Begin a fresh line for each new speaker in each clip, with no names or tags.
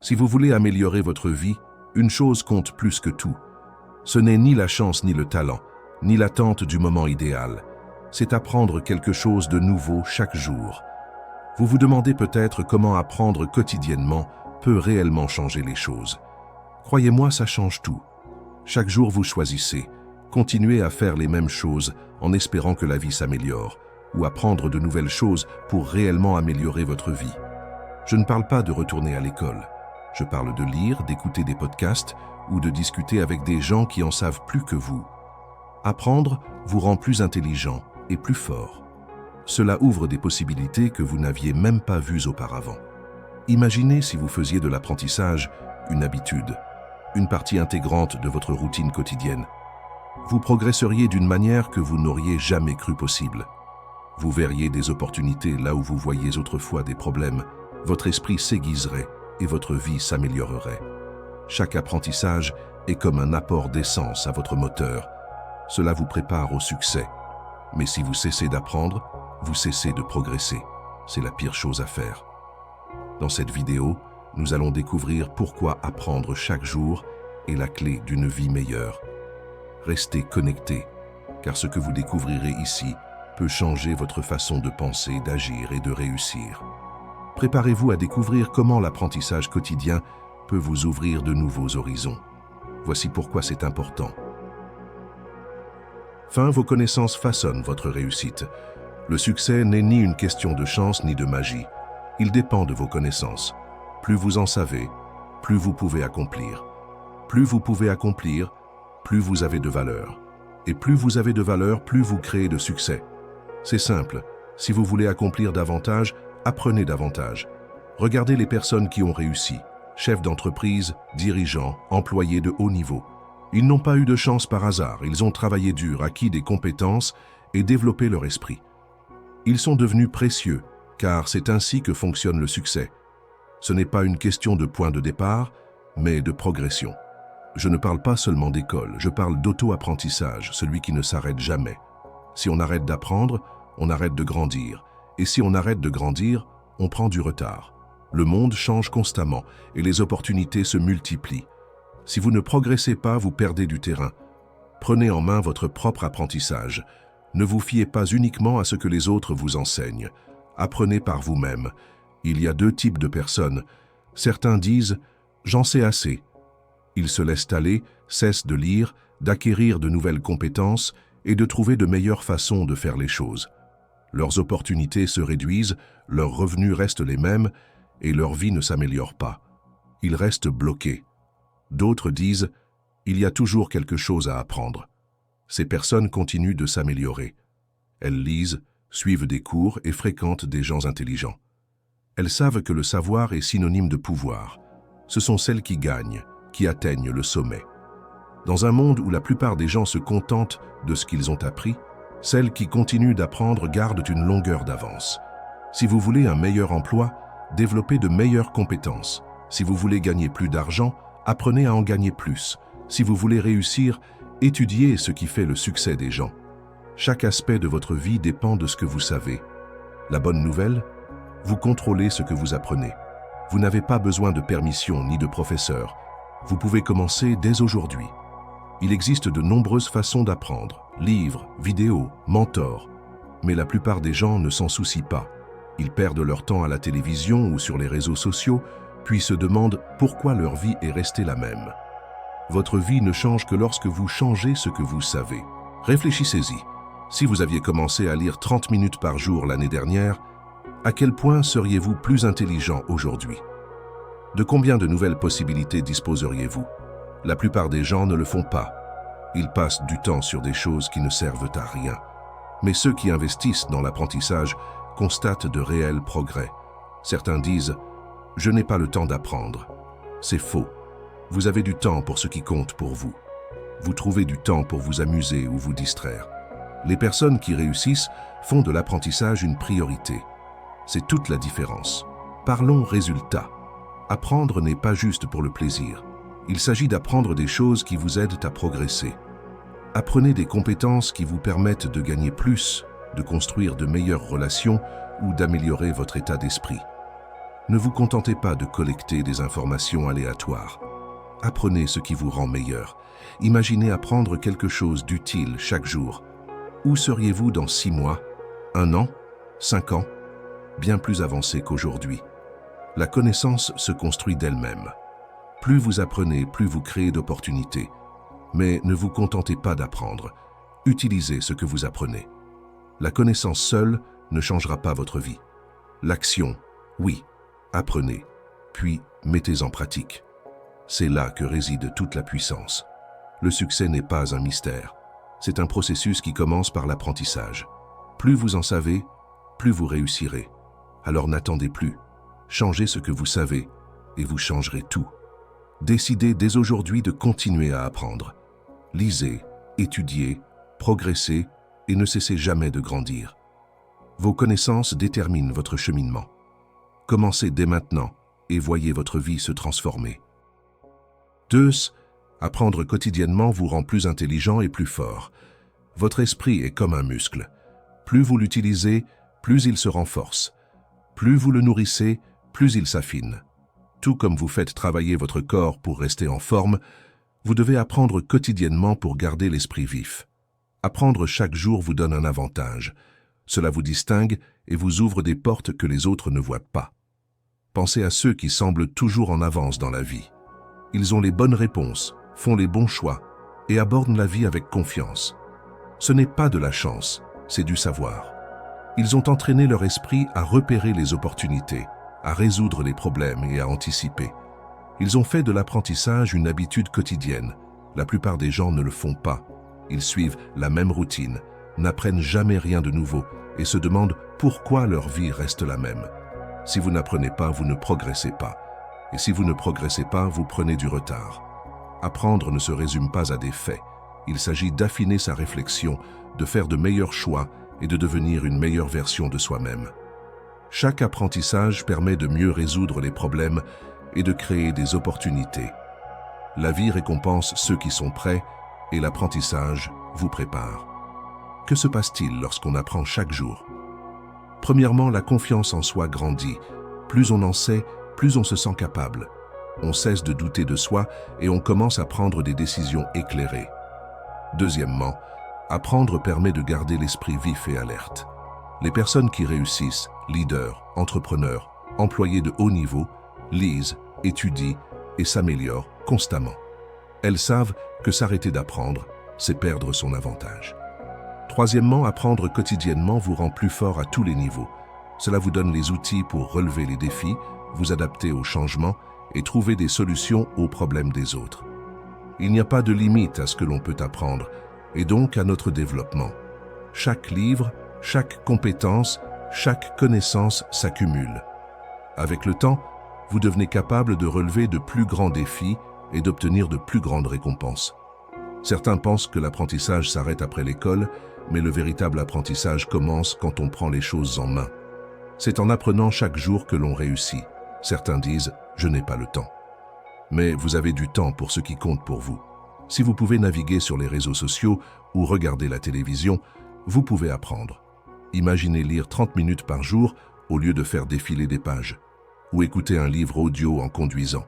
Si vous voulez améliorer votre vie, une chose compte plus que tout. Ce n'est ni la chance ni le talent, ni l'attente du moment idéal. C'est apprendre quelque chose de nouveau chaque jour. Vous vous demandez peut-être comment apprendre quotidiennement peut réellement changer les choses. Croyez-moi, ça change tout. Chaque jour vous choisissez, continuez à faire les mêmes choses en espérant que la vie s'améliore, ou apprendre de nouvelles choses pour réellement améliorer votre vie. Je ne parle pas de retourner à l'école. Je parle de lire, d'écouter des podcasts ou de discuter avec des gens qui en savent plus que vous. Apprendre vous rend plus intelligent et plus fort. Cela ouvre des possibilités que vous n'aviez même pas vues auparavant. Imaginez si vous faisiez de l'apprentissage une habitude, une partie intégrante de votre routine quotidienne. Vous progresseriez d'une manière que vous n'auriez jamais cru possible. Vous verriez des opportunités là où vous voyiez autrefois des problèmes. Votre esprit s'aiguiserait et votre vie s'améliorerait. Chaque apprentissage est comme un apport d'essence à votre moteur. Cela vous prépare au succès. Mais si vous cessez d'apprendre, vous cessez de progresser. C'est la pire chose à faire. Dans cette vidéo, nous allons découvrir pourquoi apprendre chaque jour est la clé d'une vie meilleure. Restez connectés, car ce que vous découvrirez ici peut changer votre façon de penser, d'agir et de réussir. Préparez-vous à découvrir comment l'apprentissage quotidien peut vous ouvrir de nouveaux horizons. Voici pourquoi c'est important. Vos connaissances façonnent votre réussite. Le succès n'est ni une question de chance ni de magie. Il dépend de vos connaissances. Plus vous en savez, plus vous pouvez accomplir. Plus vous pouvez accomplir, plus vous avez de valeur. Et plus vous avez de valeur, plus vous créez de succès. C'est simple. Si vous voulez accomplir davantage, apprenez davantage. Regardez les personnes qui ont réussi. Chefs d'entreprise, dirigeants, employés de haut niveau. Ils n'ont pas eu de chance par hasard. Ils ont travaillé dur, acquis des compétences et développé leur esprit. Ils sont devenus précieux, car c'est ainsi que fonctionne le succès. Ce n'est pas une question de point de départ, mais de progression. Je ne parle pas seulement d'école, je parle d'auto-apprentissage, celui qui ne s'arrête jamais. Si on arrête d'apprendre, on arrête de grandir. Et si on arrête de grandir, on prend du retard. Le monde change constamment et les opportunités se multiplient. Si vous ne progressez pas, vous perdez du terrain. Prenez en main votre propre apprentissage. Ne vous fiez pas uniquement à ce que les autres vous enseignent. Apprenez par vous-même. Il y a deux types de personnes. Certains disent « j'en sais assez ». Ils se laissent aller, cessent de lire, d'acquérir de nouvelles compétences et de trouver de meilleures façons de faire les choses. Leurs opportunités se réduisent, leurs revenus restent les mêmes et leur vie ne s'améliore pas. Ils restent bloqués. D'autres disent « il y a toujours quelque chose à apprendre ». Ces personnes continuent de s'améliorer. Elles lisent, suivent des cours et fréquentent des gens intelligents. Elles savent que le savoir est synonyme de pouvoir. Ce sont celles qui gagnent, qui atteignent le sommet. Dans un monde où la plupart des gens se contentent de ce qu'ils ont appris, celles qui continuent d'apprendre gardent une longueur d'avance. Si vous voulez un meilleur emploi, développez de meilleures compétences. Si vous voulez gagner plus d'argent, apprenez à en gagner plus. Si vous voulez réussir, étudiez ce qui fait le succès des gens. Chaque aspect de votre vie dépend de ce que vous savez. La bonne nouvelle, vous contrôlez ce que vous apprenez. Vous n'avez pas besoin de permission ni de professeur. Vous pouvez commencer dès aujourd'hui. Il existe de nombreuses façons d'apprendre, livres, vidéos, mentors. Mais la plupart des gens ne s'en soucient pas. Ils perdent leur temps à la télévision ou sur les réseaux sociaux, puis se demandent pourquoi leur vie est restée la même. Votre vie ne change que lorsque vous changez ce que vous savez. Réfléchissez-y. Si vous aviez commencé à lire 30 minutes par jour l'année dernière, à quel point seriez-vous plus intelligent aujourd'hui? De combien de nouvelles possibilités disposeriez-vous? La plupart des gens ne le font pas. Ils passent du temps sur des choses qui ne servent à rien. Mais ceux qui investissent dans l'apprentissage constatent de réels progrès. Certains disent « je n'ai pas le temps d'apprendre ». C'est faux. Vous avez du temps pour ce qui compte pour vous. Vous trouvez du temps pour vous amuser ou vous distraire. Les personnes qui réussissent font de l'apprentissage une priorité. C'est toute la différence. Parlons résultats. Apprendre n'est pas juste pour le plaisir. Il s'agit d'apprendre des choses qui vous aident à progresser. Apprenez des compétences qui vous permettent de gagner plus, de construire de meilleures relations ou d'améliorer votre état d'esprit. Ne vous contentez pas de collecter des informations aléatoires. Apprenez ce qui vous rend meilleur. Imaginez apprendre quelque chose d'utile chaque jour. Où seriez-vous dans 6 mois, 1 an, 5 ans? Bien plus avancé qu'aujourd'hui. La connaissance se construit d'elle-même. Plus vous apprenez, plus vous créez d'opportunités. Mais ne vous contentez pas d'apprendre. Utilisez ce que vous apprenez. La connaissance seule ne changera pas votre vie. L'action, oui, apprenez, puis mettez en pratique. C'est là que réside toute la puissance. Le succès n'est pas un mystère. C'est un processus qui commence par l'apprentissage. Plus vous en savez, plus vous réussirez. Alors n'attendez plus. Changez ce que vous savez et vous changerez tout. Décidez dès aujourd'hui de continuer à apprendre. Lisez, étudiez, progressez et ne cessez jamais de grandir. Vos connaissances déterminent votre cheminement. Commencez dès maintenant et voyez votre vie se transformer. 2. Apprendre quotidiennement vous rend plus intelligent et plus fort. Votre esprit est comme un muscle. Plus vous l'utilisez, plus il se renforce. Plus vous le nourrissez, plus il s'affine. Tout comme vous faites travailler votre corps pour rester en forme, vous devez apprendre quotidiennement pour garder l'esprit vif. Apprendre chaque jour vous donne un avantage. Cela vous distingue et vous ouvre des portes que les autres ne voient pas. Pensez à ceux qui semblent toujours en avance dans la vie. Ils ont les bonnes réponses, font les bons choix et abordent la vie avec confiance. Ce n'est pas de la chance, c'est du savoir. Ils ont entraîné leur esprit à repérer les opportunités, à résoudre les problèmes et à anticiper. Ils ont fait de l'apprentissage une habitude quotidienne. La plupart des gens ne le font pas. Ils suivent la même routine, n'apprennent jamais rien de nouveau et se demandent pourquoi leur vie reste la même. Si vous n'apprenez pas, vous ne progressez pas. Et si vous ne progressez pas, vous prenez du retard. Apprendre ne se résume pas à des faits. Il s'agit d'affiner sa réflexion, de faire de meilleurs choix et de devenir une meilleure version de soi-même. Chaque apprentissage permet de mieux résoudre les problèmes et de créer des opportunités. La vie récompense ceux qui sont prêts et l'apprentissage vous prépare. Que se passe-t-il lorsqu'on apprend chaque jour? Premièrement, la confiance en soi grandit. Plus on en sait, plus on se sent capable. On cesse de douter de soi et on commence à prendre des décisions éclairées. Deuxièmement, apprendre permet de garder l'esprit vif et alerte. Les personnes qui réussissent, leaders, entrepreneurs, employés de haut niveau, lisent, étudient et s'améliorent constamment. Elles savent que s'arrêter d'apprendre, c'est perdre son avantage. Troisièmement, apprendre quotidiennement vous rend plus fort à tous les niveaux. Cela vous donne les outils pour relever les défis, vous adapter aux changements et trouver des solutions aux problèmes des autres. Il n'y a pas de limite à ce que l'on peut apprendre et donc à notre développement. Chaque livre, chaque compétence, chaque connaissance s'accumule. Avec le temps, vous devenez capable de relever de plus grands défis et d'obtenir de plus grandes récompenses. Certains pensent que l'apprentissage s'arrête après l'école, mais le véritable apprentissage commence quand on prend les choses en main. C'est en apprenant chaque jour que l'on réussit. Certains disent « je n'ai pas le temps ». Mais vous avez du temps pour ce qui compte pour vous. Si vous pouvez naviguer sur les réseaux sociaux ou regarder la télévision, vous pouvez apprendre. Imaginez lire 30 minutes par jour au lieu de faire défiler des pages, ou écouter un livre audio en conduisant.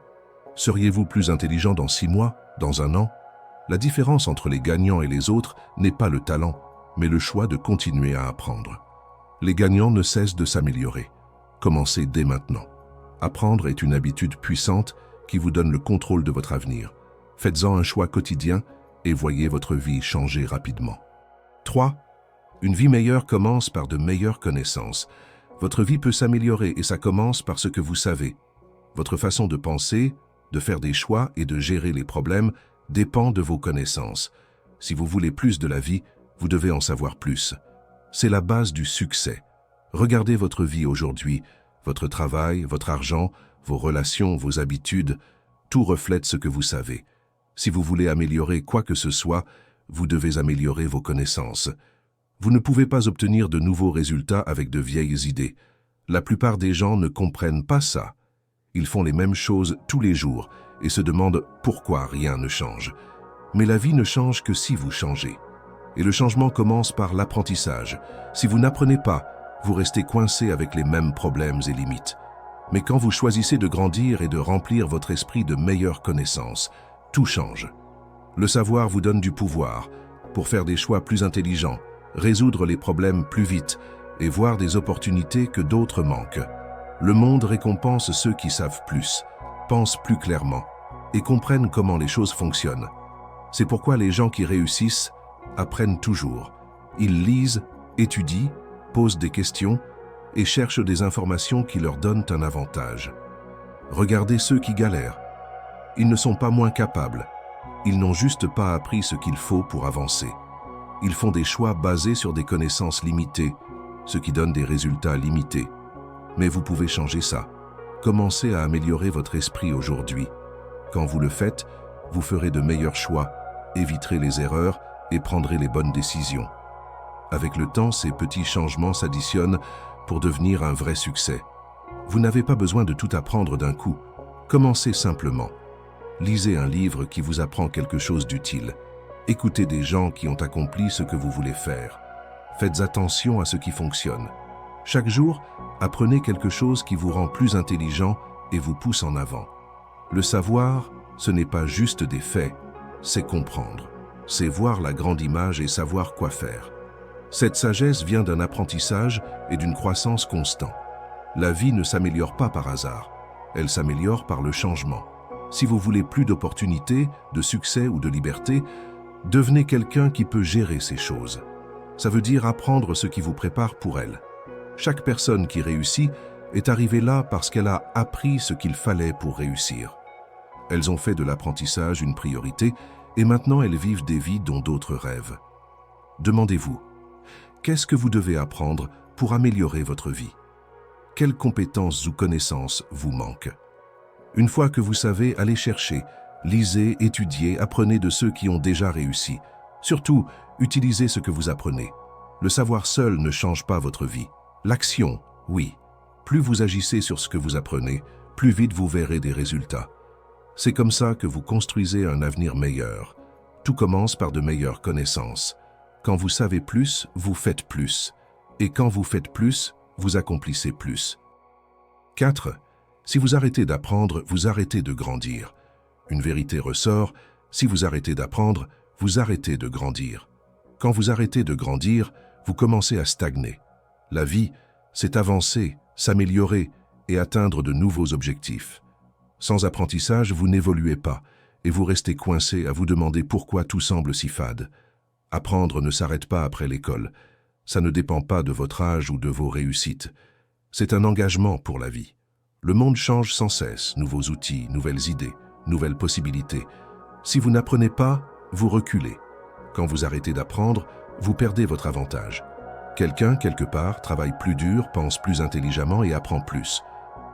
Seriez-vous plus intelligent dans 6 mois, dans 1 an? La différence entre les gagnants et les autres n'est pas le talent, mais le choix de continuer à apprendre. Les gagnants ne cessent de s'améliorer. Commencez dès maintenant. Apprendre est une habitude puissante qui vous donne le contrôle de votre avenir. Faites-en un choix quotidien et voyez votre vie changer rapidement. 3. Une vie meilleure commence par de meilleures connaissances. Votre vie peut s'améliorer et ça commence par ce que vous savez. Votre façon de penser, de faire des choix et de gérer les problèmes dépend de vos connaissances. Si vous voulez plus de la vie, vous devez en savoir plus. C'est la base du succès. Regardez votre vie aujourd'hui, votre travail, votre argent, vos relations, vos habitudes, tout reflète ce que vous savez. Si vous voulez améliorer quoi que ce soit, vous devez améliorer vos connaissances. Vous ne pouvez pas obtenir de nouveaux résultats avec de vieilles idées. La plupart des gens ne comprennent pas ça. Ils font les mêmes choses tous les jours et se demandent pourquoi rien ne change. Mais la vie ne change que si vous changez. Et le changement commence par l'apprentissage. Si vous n'apprenez pas, vous restez coincé avec les mêmes problèmes et limites. Mais quand vous choisissez de grandir et de remplir votre esprit de meilleures connaissances, tout change. Le savoir vous donne du pouvoir pour faire des choix plus intelligents, résoudre les problèmes plus vite et voir des opportunités que d'autres manquent. Le monde récompense ceux qui savent plus, pensent plus clairement et comprennent comment les choses fonctionnent. C'est pourquoi les gens qui réussissent apprennent toujours. Ils lisent, étudient, posent des questions et cherchent des informations qui leur donnent un avantage. Regardez ceux qui galèrent. Ils ne sont pas moins capables. Ils n'ont juste pas appris ce qu'il faut pour avancer. Ils font des choix basés sur des connaissances limitées, ce qui donne des résultats limités. Mais vous pouvez changer ça. Commencez à améliorer votre esprit aujourd'hui. Quand vous le faites, vous ferez de meilleurs choix, éviterez les erreurs et prendrez les bonnes décisions. Avec le temps, ces petits changements s'additionnent pour devenir un vrai succès. Vous n'avez pas besoin de tout apprendre d'un coup. Commencez simplement. Lisez un livre qui vous apprend quelque chose d'utile. Écoutez des gens qui ont accompli ce que vous voulez faire. Faites attention à ce qui fonctionne. Chaque jour, apprenez quelque chose qui vous rend plus intelligent et vous pousse en avant. Le savoir, ce n'est pas juste des faits, c'est comprendre. C'est voir la grande image et savoir quoi faire. Cette sagesse vient d'un apprentissage et d'une croissance constante. La vie ne s'améliore pas par hasard, elle s'améliore par le changement. Si vous voulez plus d'opportunités, de succès ou de liberté, devenez quelqu'un qui peut gérer ces choses. Ça veut dire apprendre ce qui vous prépare pour elles. Chaque personne qui réussit est arrivée là parce qu'elle a appris ce qu'il fallait pour réussir. Elles ont fait de l'apprentissage une priorité et maintenant elles vivent des vies dont d'autres rêvent. Demandez-vous, qu'est-ce que vous devez apprendre pour améliorer votre vie? Quelles compétences ou connaissances vous manquent? Une fois que vous savez, allez chercher, lisez, étudiez, apprenez de ceux qui ont déjà réussi. Surtout, utilisez ce que vous apprenez. Le savoir seul ne change pas votre vie. L'action, oui. Plus vous agissez sur ce que vous apprenez, plus vite vous verrez des résultats. C'est comme ça que vous construisez un avenir meilleur. Tout commence par de meilleures connaissances. Quand vous savez plus, vous faites plus. Et quand vous faites plus, vous accomplissez plus. 4. Si vous arrêtez d'apprendre, vous arrêtez de grandir. Une vérité ressort, si vous arrêtez d'apprendre, vous arrêtez de grandir. Quand vous arrêtez de grandir, vous commencez à stagner. La vie, c'est avancer, s'améliorer et atteindre de nouveaux objectifs. Sans apprentissage, vous n'évoluez pas et vous restez coincé à vous demander pourquoi tout semble si fade. Apprendre ne s'arrête pas après l'école. Ça ne dépend pas de votre âge ou de vos réussites. C'est un engagement pour la vie. Le monde change sans cesse, nouveaux outils, nouvelles idées, nouvelles possibilités. Si vous n'apprenez pas, vous reculez. Quand vous arrêtez d'apprendre, vous perdez votre avantage. Quelqu'un, quelque part, travaille plus dur, pense plus intelligemment et apprend plus.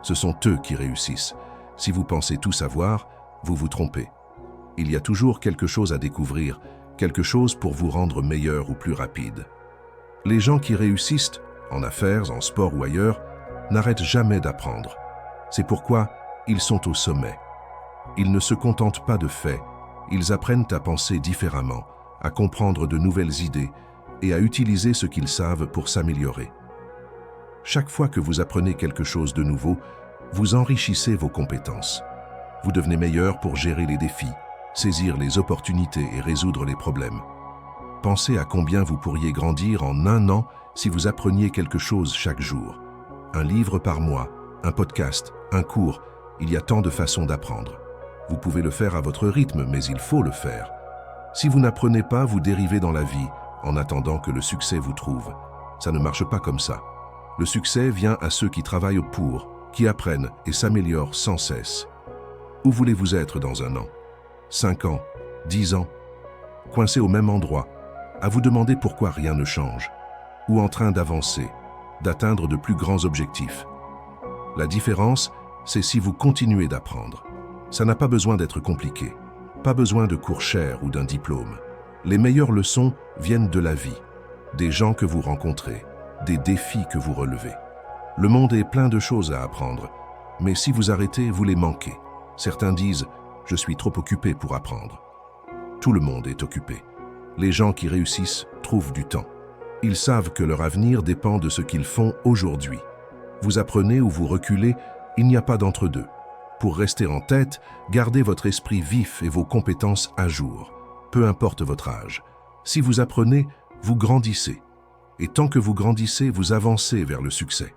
Ce sont eux qui réussissent. Si vous pensez tout savoir, vous vous trompez. Il y a toujours quelque chose à découvrir, quelque chose pour vous rendre meilleur ou plus rapide. Les gens qui réussissent, en affaires, en sport ou ailleurs, n'arrêtent jamais d'apprendre. C'est pourquoi ils sont au sommet. Ils ne se contentent pas de faits, ils apprennent à penser différemment, à comprendre de nouvelles idées et à utiliser ce qu'ils savent pour s'améliorer. Chaque fois que vous apprenez quelque chose de nouveau, vous enrichissez vos compétences. Vous devenez meilleur pour gérer les défis, saisir les opportunités et résoudre les problèmes. Pensez à combien vous pourriez grandir en un an si vous appreniez quelque chose chaque jour. Un livre par mois, un podcast, un cours, il y a tant de façons d'apprendre. Vous pouvez le faire à votre rythme, mais il faut le faire. Si vous n'apprenez pas, vous dérivez dans la vie, en attendant que le succès vous trouve. Ça ne marche pas comme ça. Le succès vient à ceux qui travaillent pour, qui apprennent et s'améliorent sans cesse. Où voulez-vous être dans un an? 5 ans? 10 ans? Coincé au même endroit, à vous demander pourquoi rien ne change, ou en train d'avancer, d'atteindre de plus grands objectifs. La différence, c'est si vous continuez d'apprendre. Ça n'a pas besoin d'être compliqué, pas besoin de cours chers ou d'un diplôme. Les meilleures leçons viennent de la vie, des gens que vous rencontrez, des défis que vous relevez. Le monde est plein de choses à apprendre, mais si vous arrêtez, vous les manquez. Certains disent « je suis trop occupé pour apprendre ». Tout le monde est occupé. Les gens qui réussissent trouvent du temps. Ils savent que leur avenir dépend de ce qu'ils font aujourd'hui. Vous apprenez ou vous reculez, Il n'y a pas d'entre-deux. Pour rester en tête, gardez votre esprit vif et vos compétences à jour, peu importe votre âge. Si vous apprenez, vous grandissez. Et tant que vous grandissez, vous avancez vers le succès.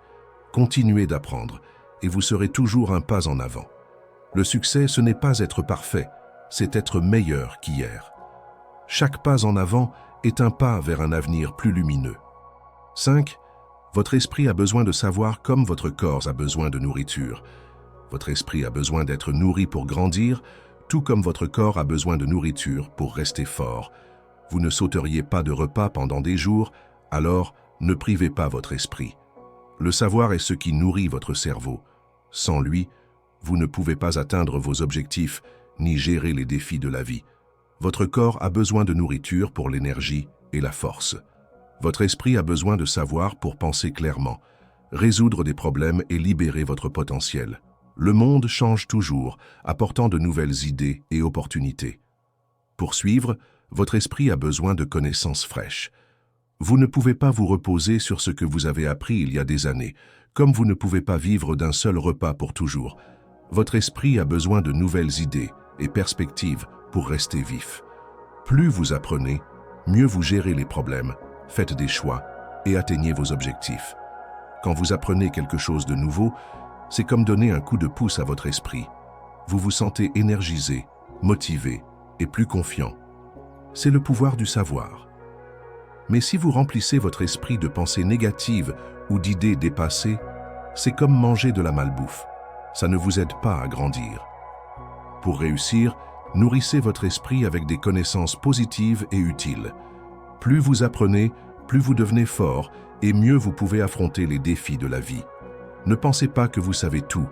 Continuez d'apprendre et vous serez toujours un pas en avant. Le succès, ce n'est pas être parfait, c'est être meilleur qu'hier. Chaque pas en avant est un pas vers un avenir plus lumineux. 5. Votre esprit a besoin de savoir comme votre corps a besoin de nourriture. Votre esprit a besoin d'être nourri pour grandir, tout comme votre corps a besoin de nourriture pour rester fort. Vous ne sauteriez pas de repas pendant des jours, alors ne privez pas votre esprit. Le savoir est ce qui nourrit votre cerveau. Sans lui, vous ne pouvez pas atteindre vos objectifs ni gérer les défis de la vie. Votre corps a besoin de nourriture pour l'énergie et la force. Votre esprit a besoin de savoir pour penser clairement, résoudre des problèmes et libérer votre potentiel. Le monde change toujours, apportant de nouvelles idées et opportunités. Pour suivre, votre esprit a besoin de connaissances fraîches. Vous ne pouvez pas vous reposer sur ce que vous avez appris il y a des années, comme vous ne pouvez pas vivre d'un seul repas pour toujours. Votre esprit a besoin de nouvelles idées et perspectives pour rester vif. Plus vous apprenez, mieux vous gérez les problèmes, faites des choix et atteignez vos objectifs. Quand vous apprenez quelque chose de nouveau, c'est comme donner un coup de pouce à votre esprit. Vous vous sentez énergisé, motivé et plus confiant. C'est le pouvoir du savoir. Mais si vous remplissez votre esprit de pensées négatives ou d'idées dépassées, c'est comme manger de la malbouffe. Ça ne vous aide pas à grandir. Pour réussir, nourrissez votre esprit avec des connaissances positives et utiles. Plus vous apprenez, plus vous devenez fort et mieux vous pouvez affronter les défis de la vie. Ne pensez pas que vous savez tout.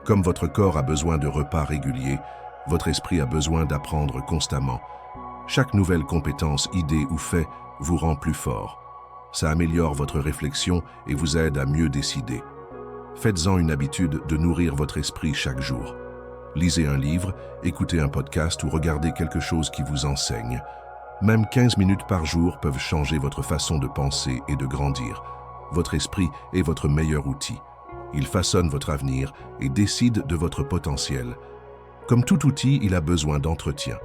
Comme votre corps a besoin de repas réguliers, votre esprit a besoin d'apprendre constamment. Chaque nouvelle compétence, idée ou fait vous rend plus fort. Ça améliore votre réflexion et vous aide à mieux décider. Faites-en une habitude de nourrir votre esprit chaque jour. Lisez un livre, écoutez un podcast ou regardez quelque chose qui vous enseigne. Même 15 minutes par jour peuvent changer votre façon de penser et de grandir. Votre esprit est votre meilleur outil. Il façonne votre avenir et décide de votre potentiel. Comme tout outil, il a besoin d'entretien.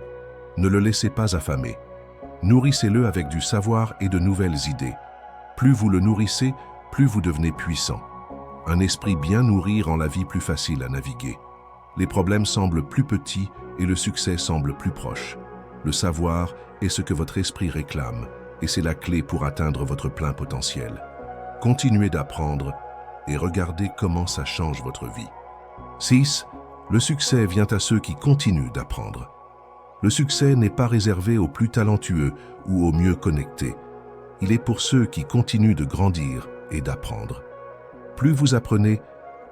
Ne le laissez pas affamer. Nourrissez-le avec du savoir et de nouvelles idées. Plus vous le nourrissez, plus vous devenez puissant. Un esprit bien nourri rend la vie plus facile à naviguer. Les problèmes semblent plus petits et le succès semble plus proche. Le savoir est ce que votre esprit réclame et c'est la clé pour atteindre votre plein potentiel. Continuez d'apprendre et regardez comment ça change votre vie. 6. Le succès vient à ceux qui continuent d'apprendre. Le succès n'est pas réservé aux plus talentueux ou aux mieux connectés. Il est pour ceux qui continuent de grandir et d'apprendre. Plus vous apprenez,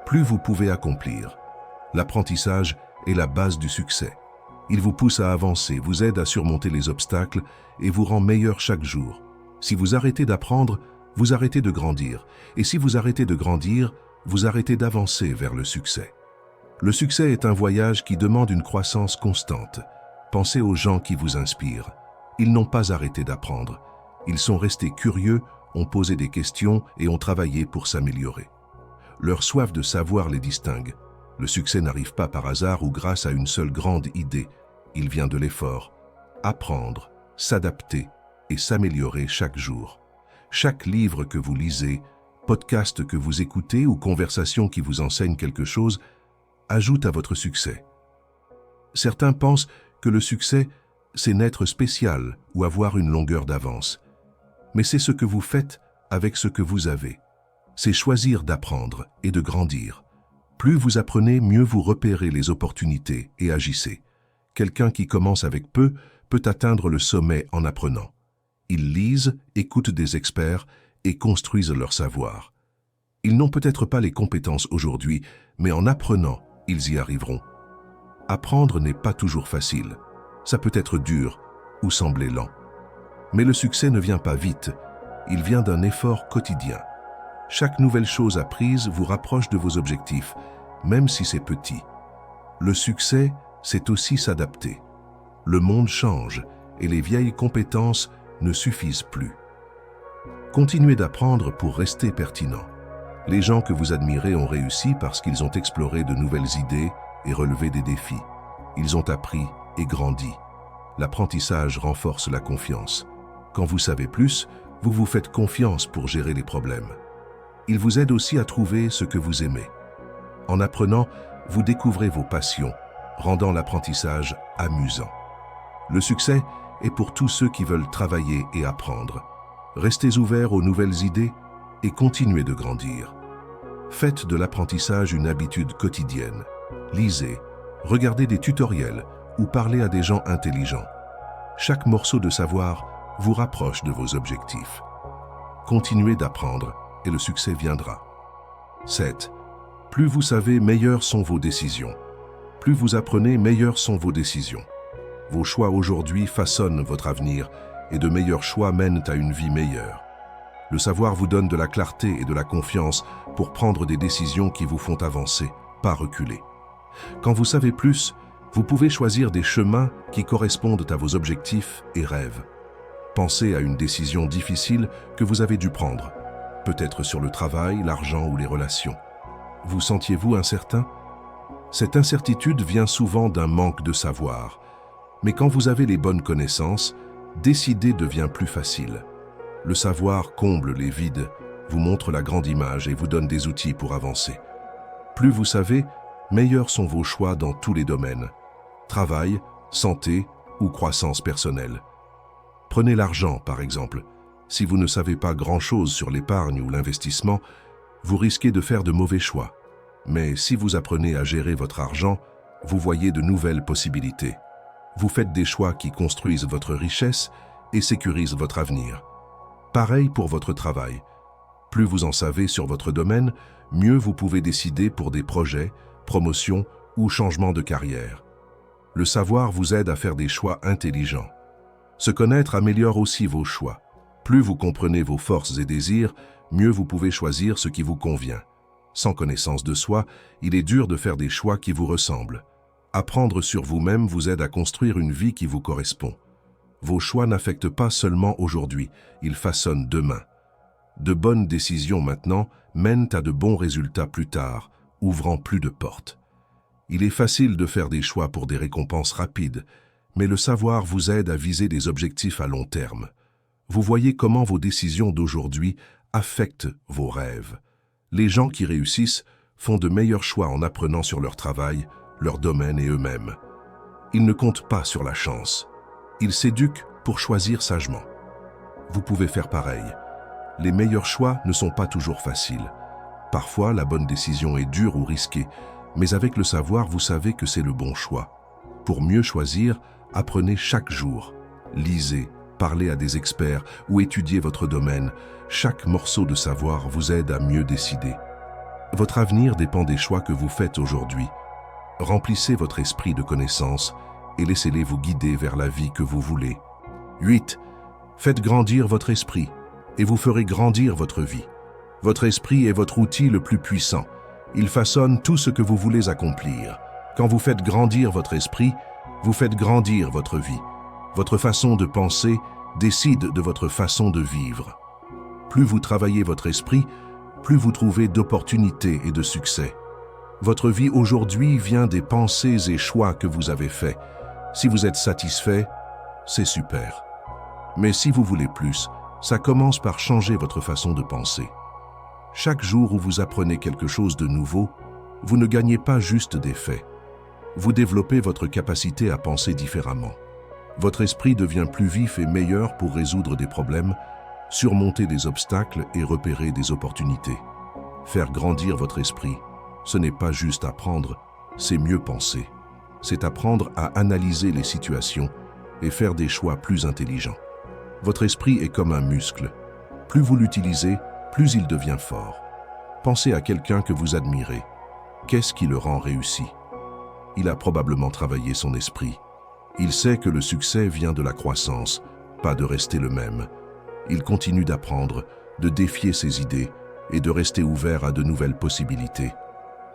plus vous pouvez accomplir. L'apprentissage est la base du succès. Il vous pousse à avancer, vous aide à surmonter les obstacles et vous rend meilleur chaque jour. Si vous arrêtez d'apprendre, vous arrêtez de grandir. Et si vous arrêtez de grandir, vous arrêtez d'avancer vers le succès. Le succès est un voyage qui demande une croissance constante. Pensez aux gens qui vous inspirent. Ils n'ont pas arrêté d'apprendre. Ils sont restés curieux, ont posé des questions et ont travaillé pour s'améliorer. Leur soif de savoir les distingue. Le succès n'arrive pas par hasard ou grâce à une seule grande idée. Il vient de l'effort. Apprendre, s'adapter et s'améliorer chaque jour. Chaque livre que vous lisez, podcast que vous écoutez ou conversation qui vous enseigne quelque chose ajoute à votre succès. Certains pensent que le succès, c'est naître spécial ou avoir une longueur d'avance. Mais c'est ce que vous faites avec ce que vous avez. C'est choisir d'apprendre et de grandir. Plus vous apprenez, mieux vous repérez les opportunités et agissez. Quelqu'un qui commence avec peu peut atteindre le sommet en apprenant. Ils lisent, écoutent des experts et construisent leur savoir. Ils n'ont peut-être pas les compétences aujourd'hui, mais en apprenant, ils y arriveront. Apprendre n'est pas toujours facile. Ça peut être dur ou sembler lent. Mais le succès ne vient pas vite. Il vient d'un effort quotidien. Chaque nouvelle chose apprise vous rapproche de vos objectifs, même si c'est petit. Le succès, c'est aussi s'adapter. Le monde change et les vieilles compétences ne suffisent plus. Continuez d'apprendre pour rester pertinent. Les gens que vous admirez ont réussi parce qu'ils ont exploré de nouvelles idées et relevé des défis. Ils ont appris et grandi. L'apprentissage renforce la confiance. Quand vous savez plus, vous vous faites confiance pour gérer les problèmes. Il vous aide aussi à trouver ce que vous aimez. En apprenant, vous découvrez vos passions, rendant l'apprentissage amusant. Le succès est pour tous ceux qui veulent travailler et apprendre. Restez ouverts aux nouvelles idées et continuez de grandir. Faites de l'apprentissage une habitude quotidienne. Lisez, regardez des tutoriels ou parlez à des gens intelligents. Chaque morceau de savoir vous rapproche de vos objectifs. Continuez d'apprendre et le succès viendra. 7. Plus vous savez, meilleures sont vos décisions. Plus vous apprenez, meilleures sont vos décisions. Vos choix aujourd'hui façonnent votre avenir et de meilleurs choix mènent à une vie meilleure. Le savoir vous donne de la clarté et de la confiance pour prendre des décisions qui vous font avancer, pas reculer. Quand vous savez plus, vous pouvez choisir des chemins qui correspondent à vos objectifs et rêves. Pensez à une décision difficile que vous avez dû prendre, peut-être sur le travail, l'argent ou les relations. Vous sentiez-vous incertain? Cette incertitude vient souvent d'un manque de savoir. Mais quand vous avez les bonnes connaissances, décider devient plus facile. Le savoir comble les vides, vous montre la grande image et vous donne des outils pour avancer. Plus vous savez, meilleurs sont vos choix dans tous les domaines. Travail, santé ou croissance personnelle. Prenez l'argent, par exemple. Si vous ne savez pas grand-chose sur l'épargne ou l'investissement, vous risquez de faire de mauvais choix. Mais si vous apprenez à gérer votre argent, vous voyez de nouvelles possibilités. Vous faites des choix qui construisent votre richesse et sécurisent votre avenir. Pareil pour votre travail. Plus vous en savez sur votre domaine, mieux vous pouvez décider pour des projets, promotions ou changements de carrière. Le savoir vous aide à faire des choix intelligents. Se connaître améliore aussi vos choix. Plus vous comprenez vos forces et désirs, mieux vous pouvez choisir ce qui vous convient. Sans connaissance de soi, il est dur de faire des choix qui vous ressemblent. Apprendre sur vous-même vous aide à construire une vie qui vous correspond. Vos choix n'affectent pas seulement aujourd'hui, ils façonnent demain. De bonnes décisions maintenant mènent à de bons résultats plus tard, ouvrant plus de portes. Il est facile de faire des choix pour des récompenses rapides, mais le savoir vous aide à viser des objectifs à long terme. Vous voyez comment vos décisions d'aujourd'hui affectent vos rêves. Les gens qui réussissent font de meilleurs choix en apprenant sur leur travail, leur domaine et eux-mêmes. Ils ne comptent pas sur la chance. Ils s'éduquent pour choisir sagement. Vous pouvez faire pareil. Les meilleurs choix ne sont pas toujours faciles. Parfois, la bonne décision est dure ou risquée, mais avec le savoir, vous savez que c'est le bon choix. Pour mieux choisir, apprenez chaque jour. Lisez, parlez à des experts ou étudiez votre domaine. Chaque morceau de savoir vous aide à mieux décider. Votre avenir dépend des choix que vous faites aujourd'hui. Remplissez votre esprit de connaissances et laissez-les vous guider vers la vie que vous voulez. 8. Faites grandir votre esprit et vous ferez grandir votre vie. Votre esprit est votre outil le plus puissant. Il façonne tout ce que vous voulez accomplir. Quand vous faites grandir votre esprit, vous faites grandir votre vie. Votre façon de penser décide de votre façon de vivre. Plus vous travaillez votre esprit, plus vous trouvez d'opportunités et de succès. Votre vie aujourd'hui vient des pensées et choix que vous avez faits. Si vous êtes satisfait, c'est super. Mais si vous voulez plus, ça commence par changer votre façon de penser. Chaque jour où vous apprenez quelque chose de nouveau, vous ne gagnez pas juste des faits. Vous développez votre capacité à penser différemment. Votre esprit devient plus vif et meilleur pour résoudre des problèmes, surmonter des obstacles et repérer des opportunités. Faire grandir votre esprit, ce n'est pas juste apprendre, c'est mieux penser. C'est apprendre à analyser les situations et faire des choix plus intelligents. Votre esprit est comme un muscle. Plus vous l'utilisez, plus il devient fort. Pensez à quelqu'un que vous admirez. Qu'est-ce qui le rend réussi? Il a probablement travaillé son esprit. Il sait que le succès vient de la croissance, pas de rester le même. Il continue d'apprendre, de défier ses idées et de rester ouvert à de nouvelles possibilités.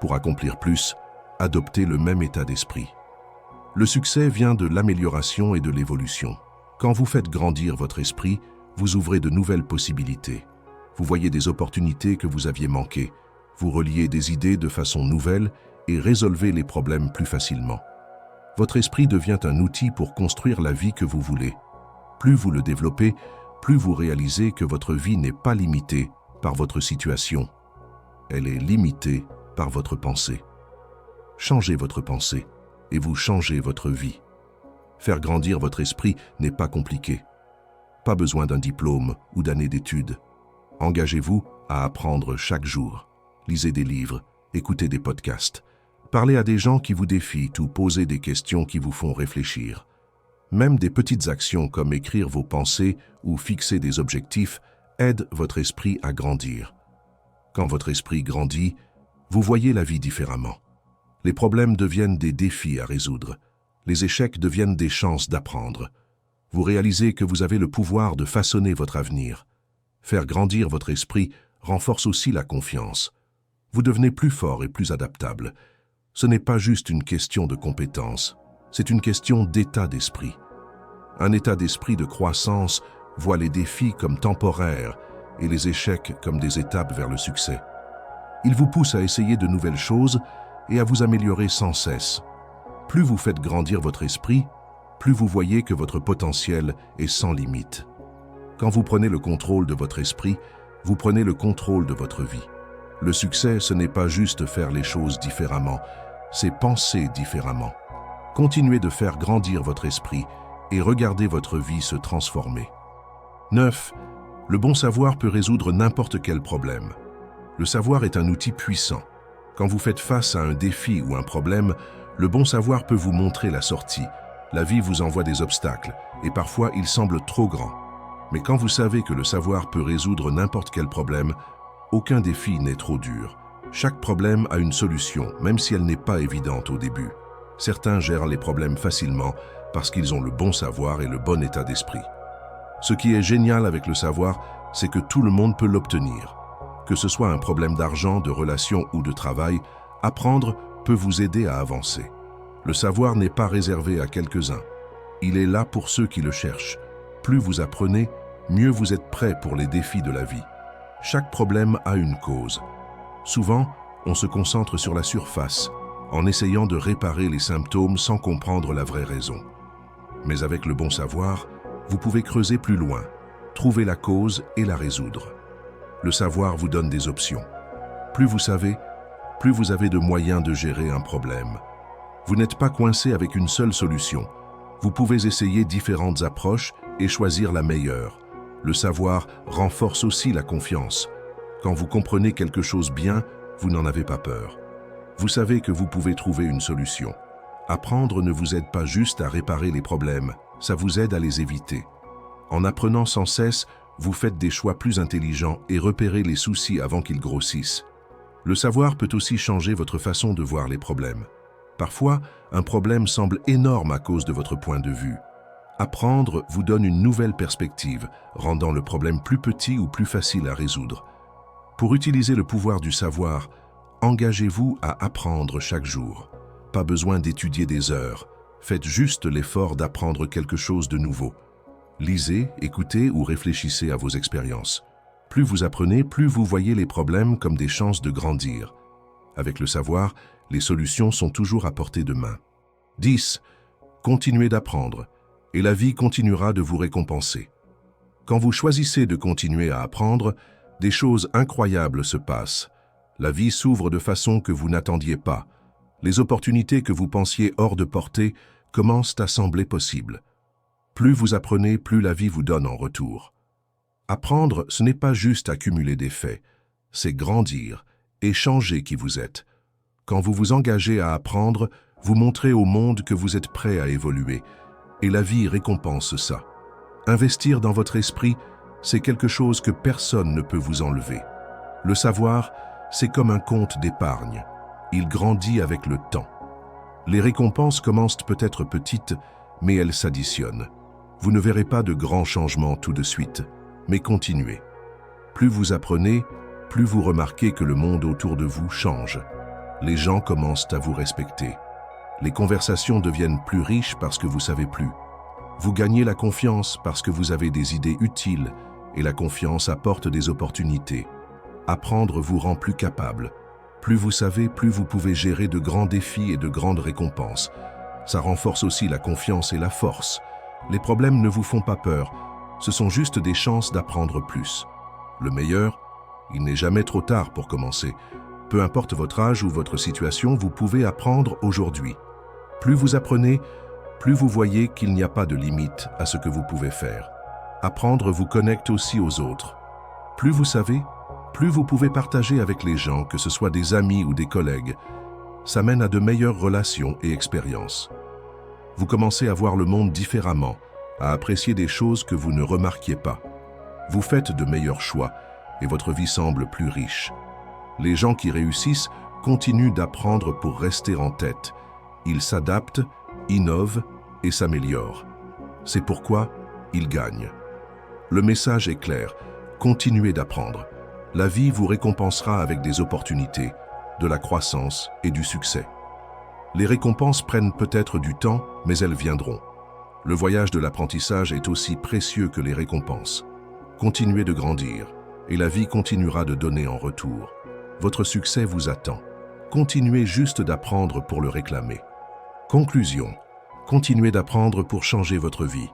Pour accomplir plus, adoptez le même état d'esprit. Le succès vient de l'amélioration et de l'évolution. Quand vous faites grandir votre esprit, vous ouvrez de nouvelles possibilités. Vous voyez des opportunités que vous aviez manquées. Vous reliez des idées de façon nouvelle et résolvez les problèmes plus facilement. Votre esprit devient un outil pour construire la vie que vous voulez. Plus vous le développez, plus vous réalisez que votre vie n'est pas limitée par votre situation. Elle est limitée par votre pensée. Changez votre pensée et vous changez votre vie. Faire grandir votre esprit n'est pas compliqué. Pas besoin d'un diplôme ou d'années d'études. Engagez-vous à apprendre chaque jour. Lisez des livres, écoutez des podcasts. Parlez à des gens qui vous défient ou posez des questions qui vous font réfléchir. Même des petites actions comme écrire vos pensées ou fixer des objectifs aident votre esprit à grandir. Quand votre esprit grandit, vous voyez la vie différemment. Les problèmes deviennent des défis à résoudre. Les échecs deviennent des chances d'apprendre. Vous réalisez que vous avez le pouvoir de façonner votre avenir. Faire grandir votre esprit renforce aussi la confiance. Vous devenez plus fort et plus adaptable. Ce n'est pas juste une question de compétence, c'est une question d'état d'esprit. Un état d'esprit de croissance voit les défis comme temporaires et les échecs comme des étapes vers le succès. Il vous pousse à essayer de nouvelles choses et à vous améliorer sans cesse. Plus vous faites grandir votre esprit, plus vous voyez que votre potentiel est sans limite. Quand vous prenez le contrôle de votre esprit, vous prenez le contrôle de votre vie. Le succès, ce n'est pas juste faire les choses différemment, c'est penser différemment. Continuez de faire grandir votre esprit et regardez votre vie se transformer. 9. Le bon savoir peut résoudre n'importe quel problème. Le savoir est un outil puissant. Quand vous faites face à un défi ou un problème, le bon savoir peut vous montrer la sortie. La vie vous envoie des obstacles et parfois ils semblent trop grands. Mais quand vous savez que le savoir peut résoudre n'importe quel problème, aucun défi n'est trop dur. Chaque problème a une solution, même si elle n'est pas évidente au début. Certains gèrent les problèmes facilement parce qu'ils ont le bon savoir et le bon état d'esprit. Ce qui est génial avec le savoir, c'est que tout le monde peut l'obtenir. Que ce soit un problème d'argent, de relations ou de travail, apprendre peut vous aider à avancer. Le savoir n'est pas réservé à quelques-uns. Il est là pour ceux qui le cherchent. Plus vous apprenez, mieux vous êtes prêt pour les défis de la vie. Chaque problème a une cause. Souvent, on se concentre sur la surface, en essayant de réparer les symptômes sans comprendre la vraie raison. Mais avec le bon savoir, vous pouvez creuser plus loin, trouver la cause et la résoudre. Le savoir vous donne des options. Plus vous savez, plus vous avez de moyens de gérer un problème. Vous n'êtes pas coincé avec une seule solution. Vous pouvez essayer différentes approches et choisir la meilleure. Le savoir renforce aussi la confiance. Quand vous comprenez quelque chose bien, vous n'en avez pas peur. Vous savez que vous pouvez trouver une solution. Apprendre ne vous aide pas juste à réparer les problèmes, ça vous aide à les éviter. En apprenant sans cesse, vous faites des choix plus intelligents et repérez les soucis avant qu'ils grossissent. Le savoir peut aussi changer votre façon de voir les problèmes. Parfois, un problème semble énorme à cause de votre point de vue. Apprendre vous donne une nouvelle perspective, rendant le problème plus petit ou plus facile à résoudre. Pour utiliser le pouvoir du savoir, engagez-vous à apprendre chaque jour. Pas besoin d'étudier des heures. Faites juste l'effort d'apprendre quelque chose de nouveau. Lisez, écoutez ou réfléchissez à vos expériences. Plus vous apprenez, plus vous voyez les problèmes comme des chances de grandir. Avec le savoir, les solutions sont toujours à portée de main. 10. Continuez d'apprendre, et la vie continuera de vous récompenser. Quand vous choisissez de continuer à apprendre, des choses incroyables se passent. La vie s'ouvre de façon que vous n'attendiez pas. Les opportunités que vous pensiez hors de portée commencent à sembler possibles. Plus vous apprenez, plus la vie vous donne en retour. Apprendre, ce n'est pas juste accumuler des faits, c'est grandir et changer qui vous êtes. Quand vous vous engagez à apprendre, vous montrez au monde que vous êtes prêt à évoluer, et la vie récompense ça. Investir dans votre esprit, c'est quelque chose que personne ne peut vous enlever. Le savoir, c'est comme un compte d'épargne. Il grandit avec le temps. Les récompenses commencent peut-être petites, mais elles s'additionnent. Vous ne verrez pas de grands changements tout de suite, mais continuez. Plus vous apprenez, plus vous remarquez que le monde autour de vous change. Les gens commencent à vous respecter. Les conversations deviennent plus riches parce que vous savez plus. Vous gagnez la confiance parce que vous avez des idées utiles et la confiance apporte des opportunités. Apprendre vous rend plus capable. Plus vous savez, plus vous pouvez gérer de grands défis et de grandes récompenses. Ça renforce aussi la confiance et la force. Les problèmes ne vous font pas peur, ce sont juste des chances d'apprendre plus. Le meilleur, il n'est jamais trop tard pour commencer. Peu importe votre âge ou votre situation, vous pouvez apprendre aujourd'hui. Plus vous apprenez, plus vous voyez qu'il n'y a pas de limite à ce que vous pouvez faire. Apprendre vous connecte aussi aux autres. Plus vous savez, plus vous pouvez partager avec les gens, que ce soit des amis ou des collègues. Ça mène à de meilleures relations et expériences. Vous commencez à voir le monde différemment, à apprécier des choses que vous ne remarquiez pas. Vous faites de meilleurs choix et votre vie semble plus riche. Les gens qui réussissent continuent d'apprendre pour rester en tête. Ils s'adaptent, innovent et s'améliorent. C'est pourquoi ils gagnent. Le message est clair, continuez d'apprendre. La vie vous récompensera avec des opportunités, de la croissance et du succès. Les récompenses prennent peut-être du temps, mais elles viendront. Le voyage de l'apprentissage est aussi précieux que les récompenses. Continuez de grandir, et la vie continuera de donner en retour. Votre succès vous attend. Continuez juste d'apprendre pour le réclamer. Conclusion. Continuez d'apprendre pour changer votre vie.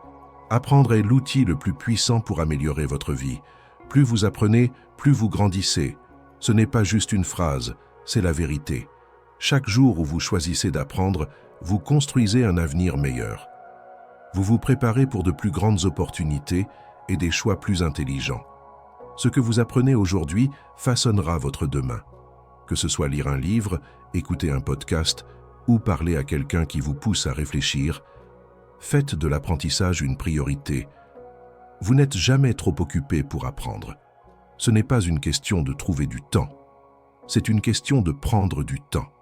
Apprendre est l'outil le plus puissant pour améliorer votre vie. Plus vous apprenez, plus vous grandissez. Ce n'est pas juste une phrase, c'est la vérité. Chaque jour où vous choisissez d'apprendre, vous construisez un avenir meilleur. Vous vous préparez pour de plus grandes opportunités et des choix plus intelligents. Ce que vous apprenez aujourd'hui façonnera votre demain. Que ce soit lire un livre, écouter un podcast ou parler à quelqu'un qui vous pousse à réfléchir, faites de l'apprentissage une priorité. Vous n'êtes jamais trop occupé pour apprendre. Ce n'est pas une question de trouver du temps. C'est une question de prendre du temps.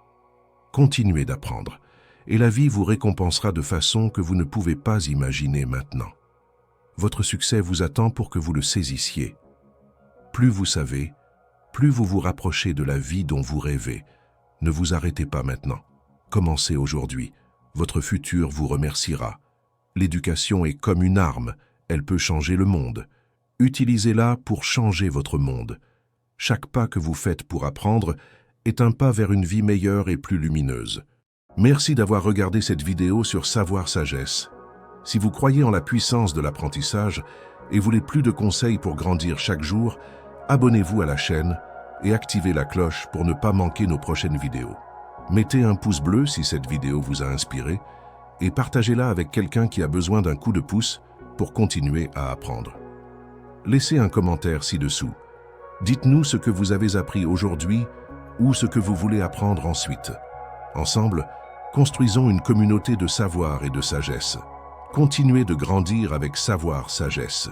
Continuez d'apprendre, et la vie vous récompensera de façon que vous ne pouvez pas imaginer maintenant. Votre succès vous attend pour que vous le saisissiez. Plus vous savez, plus vous vous rapprochez de la vie dont vous rêvez. Ne vous arrêtez pas maintenant. Commencez aujourd'hui. Votre futur vous remerciera. L'éducation est comme une arme, elle peut changer le monde. Utilisez-la pour changer votre monde. Chaque pas que vous faites pour apprendre est un pas vers une vie meilleure et plus lumineuse. Merci d'avoir regardé cette vidéo sur Savoir Sagesse. Si vous croyez en la puissance de l'apprentissage et voulez plus de conseils pour grandir chaque jour, abonnez-vous à la chaîne et activez la cloche pour ne pas manquer nos prochaines vidéos. Mettez un pouce bleu si cette vidéo vous a inspiré et partagez-la avec quelqu'un qui a besoin d'un coup de pouce pour continuer à apprendre. Laissez un commentaire ci-dessous. Dites-nous ce que vous avez appris aujourd'hui ou ce que vous voulez apprendre ensuite. Ensemble, construisons une communauté de savoir et de sagesse. Continuez de grandir avec Savoir Sagesse.